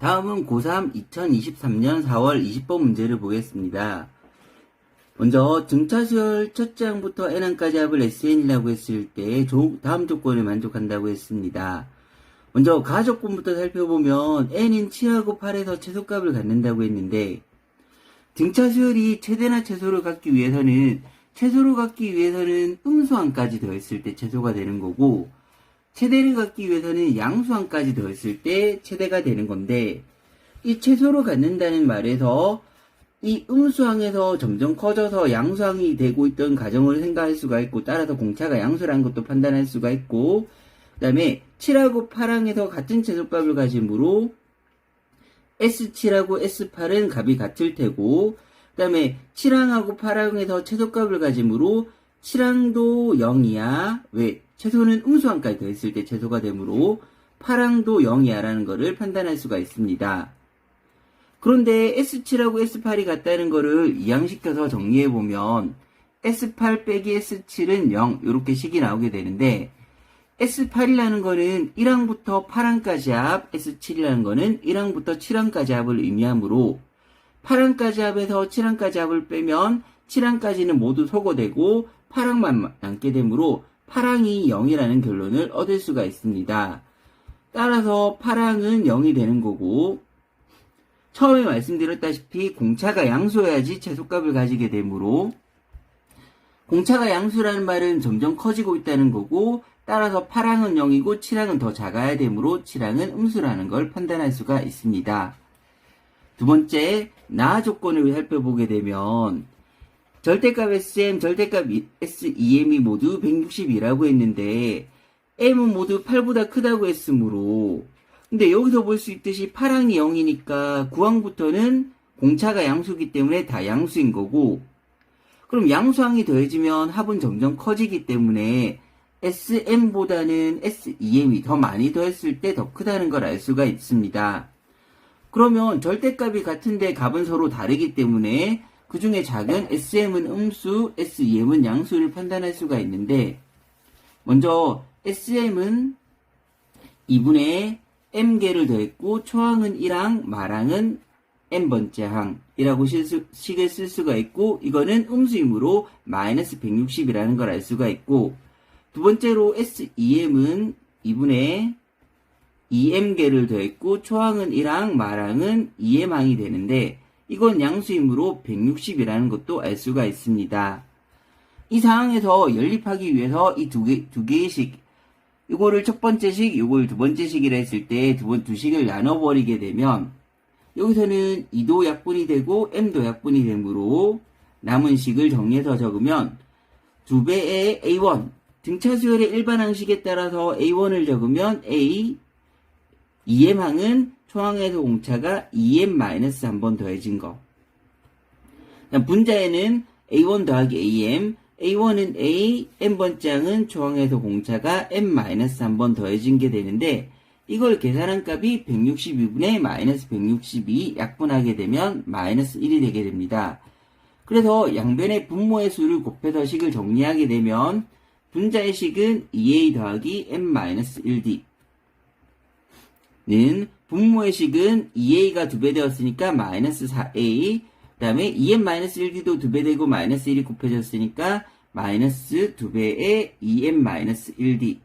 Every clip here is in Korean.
다음은 고3 2023년 4월 20번 문제를 보겠습니다. 먼저 등차수열 첫째 항부터 n항까지 합을 SN이라고 했을 때 다음 조건을 만족한다고 했습니다. 먼저 가조건부터 살펴보면 n은 7하고 8에서 최소값을 갖는다고 했는데 등차수열이 최대나 최소를 갖기 위해서는 음수항까지 더했을 때 최소가 되는 거고 최대를 갖기 위해서는 양수항까지 더했을 때 최대가 되는 건데 이 최소를 갖는다는 말에서 이 음수항에서 점점 커져서 양수항이 되고 있던 과정을 생각할 수가 있고 따라서 공차가 양수라는 것도 판단할 수가 있고 그 다음에 7하고 8항에서 같은 최소값을 가지므로 S7하고 S8은 값이 같을 테고 그 다음에 7항하고 8항에서 최소값을 가지므로 7항도 0이야. 왜? 최소는 음수항까지 더했을 때 최소가 되므로 8항도 0이야 라는 것을 판단할 수가 있습니다. 그런데 S7하고 S8이 같다는 것을 이항시켜서 정리해보면 S8 빼기 S7은 0 이렇게 식이 나오게 되는데 S8이라는 거는 1항부터 8항까지 합, S7이라는 거는 1항부터 7항까지 합을 의미하므로 8항까지 합에서 7항까지 합을 빼면 7항까지는 모두 소거되고 8항만 남게 되므로 8항이 0이라는 결론을 얻을 수가 있습니다. 따라서 8항은 0이 되는 거고 처음에 말씀드렸다시피 공차가 양수여야지 최소값을 가지게 되므로 공차가 양수라는 말은 점점 커지고 있다는 거고 따라서 8항은 0이고 7항은 더 작아야 되므로 7항은 음수라는 걸 판단할 수가 있습니다. 두 번째, 나 조건을 살펴보게 되면 절대값 SM, 절대값 SEM이 모두 160이라고 했는데 M은 모두 8보다 크다고 했으므로 근데 여기서 볼 수 있듯이 8항이 0이니까 9항부터는 공차가 양수이기 때문에 다 양수인 거고 그럼 양수항이 더해지면 합은 점점 커지기 때문에 SM보다는 SEM이 더 많이 더했을 때 더 크다는 걸 알 수가 있습니다. 그러면 절대값이 같은데 값은 서로 다르기 때문에 그 중에 작은 SM은 음수, SEM은 양수를 판단할 수가 있는데 먼저 SM은 2분의 m개를 더했고 초항은 1항, 말항은 n번째 항이라고 식을 쓸 수가 있고 이거는 음수이므로 마이너스 160이라는 걸 알 수가 있고 두 번째로 SEM은 2분의 2m개를 더했고 초항은 1항, 말항은 2m항이 되는데 이건 양수이므로 160이라는 것도 알 수가 있습니다. 이 상황에서 연립하기 위해서 이 두 개의 식, 이거를 첫 번째 식, 이걸 두 번째 식이라 했을 때 두 식을 나눠버리게 되면 여기서는 2도 약분이 되고 m도 약분이 되므로 남은 식을 정리해서 적으면 2배의 a1, 등차수열의 일반 항식에 따라서 a1을 적으면 a, 2m항은 초항에서 공차가 2m-1번 더해진 거. 분자에는 a1 더하기 am, a1은 a, n번째 항은 초항에서 공차가 m-1번 더해진 게 되는데 이걸 계산한 값이 162분의 마이너스 162 약분하게 되면 마이너스 1이 되게 됩니다. 그래서 양변의 분모의 수를 곱해서 식을 정리하게 되면 분자의 식은 2a 더하기 m-1d 는 분모의 식은 2a가 2배 되었으니까 마이너스 4a 그 다음에 2m-1d도 2배 되고 마이너스 1이 곱해졌으니까 마이너스 2배의 2m-1d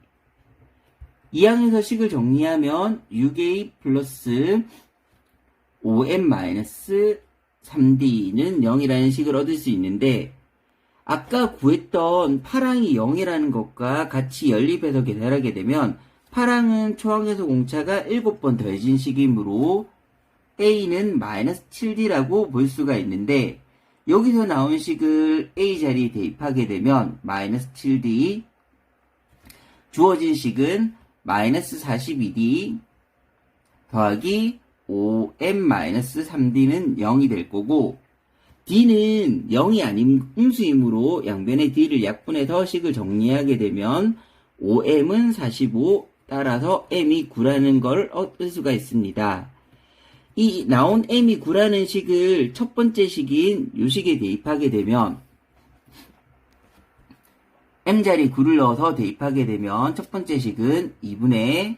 이 항에서 식을 정리하면 6a 플러스 5m-3d는 0이라는 식을 얻을 수 있는데 아까 구했던 8항이 0이라는 것과 같이 연립해서 계산하게 되면 8항은 초항에서 공차가 7번 더해진 식이므로 a는 마이너스 7d라고 볼 수가 있는데 여기서 나온 식을 a 자리에 대입하게 되면 마이너스 7d 주어진 식은 마이너스 42d 더하기 5m-3d는 0이 될 거고 d는 0이 아닌 음수이므로 양변의 d를 약분해서 식을 정리하게 되면 5m은 45 따라서 m이 9라는 걸 얻을 수가 있습니다. 이 나온 m이 9라는 식을 첫 번째 식인 요 식에 대입하게 되면 m자리 9를 넣어서 대입하게 되면 첫 번째 식은 2분의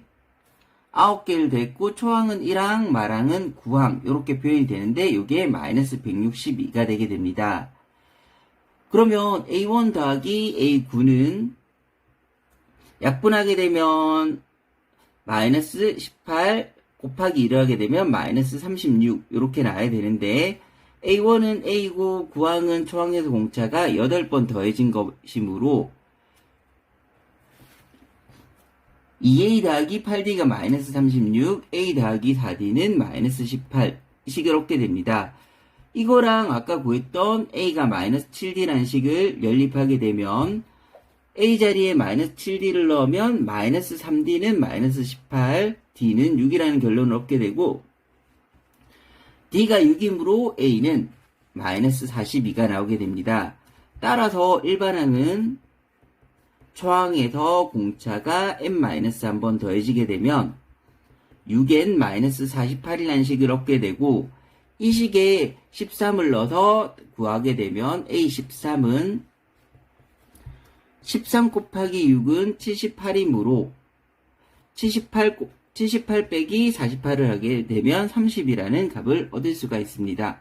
9개를 댔고 초항은 1항, 말항은 9항 이렇게 표현이 되는데 이게 마이너스 162가 되게 됩니다. 그러면 A1 더하기 A9는 약분하게 되면 마이너스 18 곱하기 1을 하게 되면 마이너스 36 이렇게 나와야 되는데 A1은 A고 구항은 초항에서 공차가 8번 더해진 것이므로 2A 더하기 8D가 마이너스 36, A 더하기 4D는 마이너스 18 이 식을 얻게 됩니다. 이거랑 아까 구했던 A가 마이너스 7D라는 식을 연립하게 되면 A 자리에 마이너스 7D를 넣으면 마이너스 3D는 마이너스 18, D는 6이라는 결론을 얻게 되고 D가 6이므로 A는 마이너스 42가 나오게 됩니다. 따라서 일반항은 초항에서 공차가 n-1번 더해지게 되면 6n-48이라는 식을 얻게 되고 이 식에 13을 넣어서 구하게 되면 A13은 13 곱하기 6은 78이므로 78 빼기 48을 하게 되면 30이라는 값을 얻을 수가 있습니다.